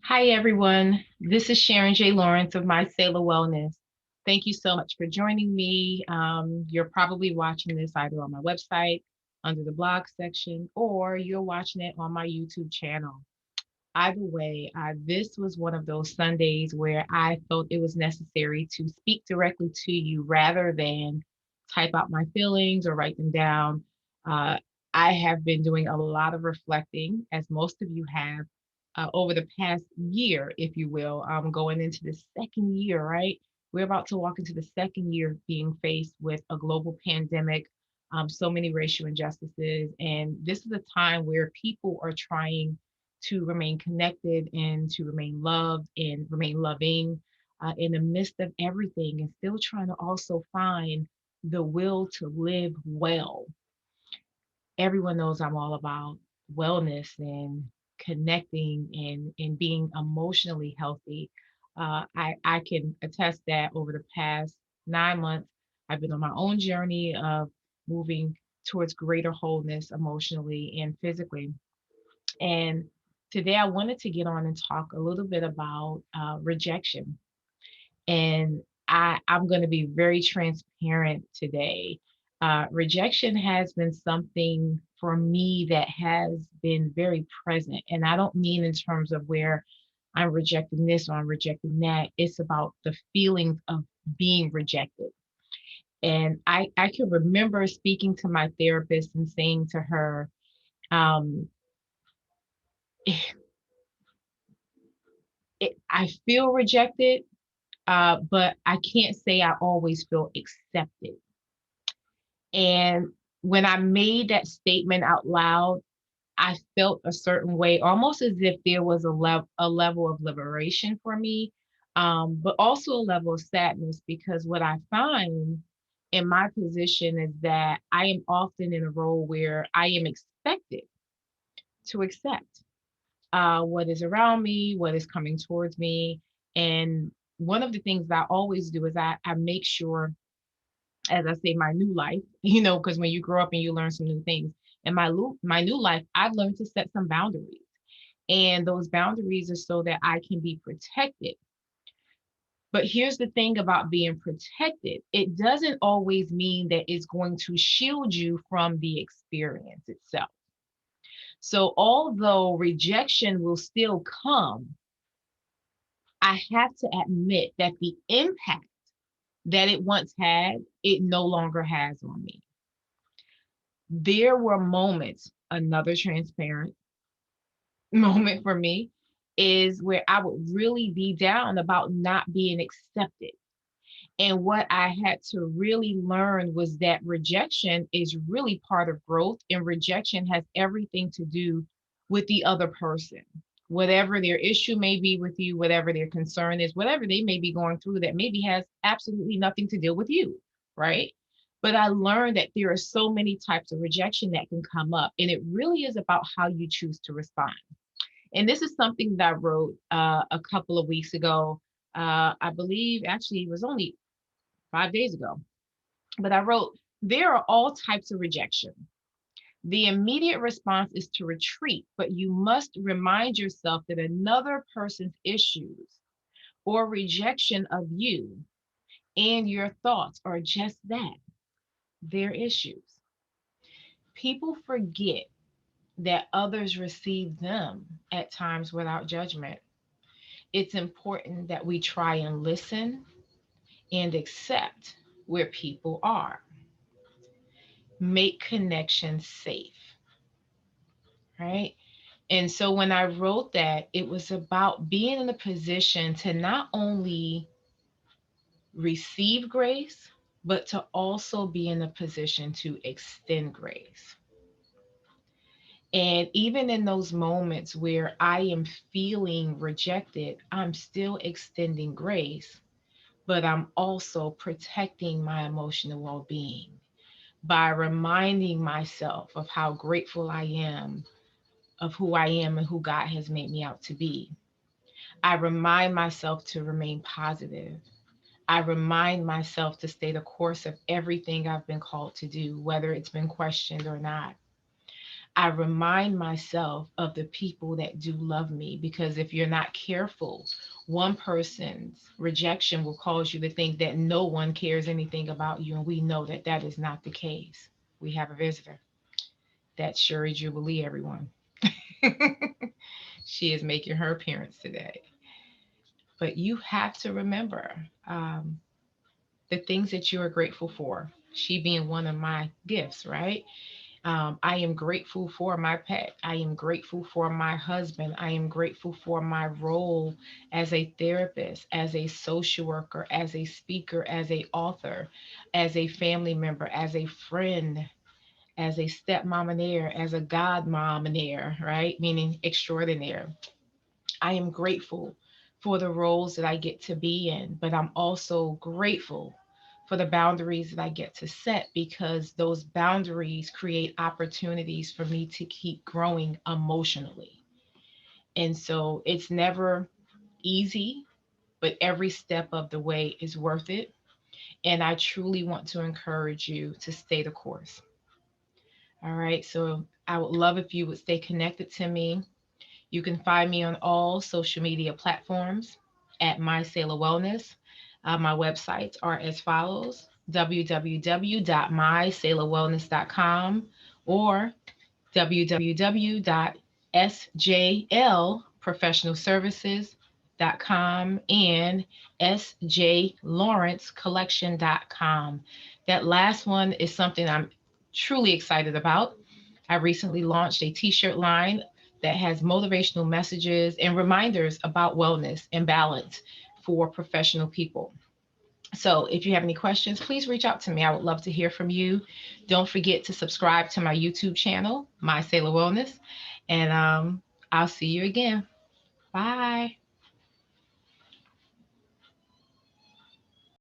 Hi, everyone. This is Sharon J. Lawrence of My Sailor Wellness. Thank you so much for joining me. You're probably watching this either on my website under the blog section, or you're watching it on my YouTube channel. Either way, this was one of those Sundays where I felt it was necessary to speak directly to you rather than type out my feelings or write them down. Uh, I have been doing a lot of reflecting, as most of you have, over the past year, if you will. Going into the second year, right? We're about to walk into the second year of being faced with a global pandemic, so many racial injustices. And this is a time where people are trying to remain connected and to remain loved and remain loving in the midst of everything, and still trying to also find the will to live well. Everyone knows I'm all about wellness and connecting and being emotionally healthy. I can attest that over the past 9 months, I've been on my own journey of moving towards greater wholeness emotionally and physically. And today I wanted to get on and talk a little bit about rejection. And I'm going to be very transparent today. Rejection has been something for me that has been very present. And I don't mean in terms of where I'm rejecting this or I'm rejecting that. It's about the feelings of being rejected. And I can remember speaking to my therapist and saying to her, um, I feel rejected, but I can't say I always feel accepted. And when I made that statement out loud, I felt a certain way, almost as if there was a level of liberation for me, but also a level of sadness because what I find in my position is that I am often in a role where I am expected to accept what is around me, what is coming towards me. And one of the things that I always do is I make sure, as I say, my new life, because when you grow up and you learn some new things, in my new life, I've learned to set some boundaries. And those boundaries are so that I can be protected. But here's the thing about being protected, it doesn't always mean that it's going to shield you from the experience itself. So, although rejection will still come, I have to admit that the impact that it once had, it no longer has on me. There were moments, another transparent moment for me is where I would really be down about not being accepted. And what I had to really learn was that rejection is really part of growth, and rejection has everything to do with the other person. Whatever their issue may be with you, whatever their concern is, whatever they may be going through that maybe has absolutely nothing to do with you, right? But I learned that there are so many types of rejection that can come up, and it really is about how you choose to respond. And this is something that I wrote a couple of weeks ago. I believe actually it was only 5 days ago. But I wrote, there are all types of rejection. The immediate response is to retreat, but you must remind yourself that another person's issues or rejection of you and your thoughts are just that, their issues. People forget that others receive them at times without judgment. It's important that we try and listen and accept where people are. Make connections safe, right? And so when I wrote that, it was about being in a position to not only receive grace, but to also be in a position to extend grace. And even in those moments where I am feeling rejected, I'm still extending grace, but I'm also protecting my emotional well being by reminding myself of how grateful I am of who I am and who God has made me out to be. I remind myself to remain positive. I remind myself to stay the course of everything I've been called to do, whether it's been questioned or not. I remind myself of the people that do love me, because if you're not careful, one person's rejection will cause you to think that no one cares anything about you. And we know that that is not the case. We have a visitor. That's Sherry Jubilee, everyone. She is making her appearance today. But you have to remember the things that you are grateful for. She being one of my gifts, right? I am grateful for my pet. I am grateful for my husband. I am grateful for my role as a therapist, as a social worker, as a speaker, as a author, as a family member, as a friend, as a stepmominaire, as a godmominaire, right? Meaning extraordinaire. I am grateful for the roles that I get to be in, but I'm also grateful for the boundaries that I get to set, because those boundaries create opportunities for me to keep growing emotionally. And so it's never easy, but every step of the way is worth it. And I truly want to encourage you to stay the course. All right. So I would love if you would stay connected to me. You can find me on all social media platforms at My Sailor Wellness. My websites are as follows: www.mysailorwellness.com or www.sjlprofessionalservices.com and sjlawrencecollection.com. That last one is something I'm truly excited about. I recently launched a t-shirt line that has motivational messages and reminders about wellness and balance for professional people. So if you have any questions, please reach out to me. I would love to hear from you. Don't forget to subscribe to my YouTube channel, My Sailor Wellness, and I'll see you again. Bye.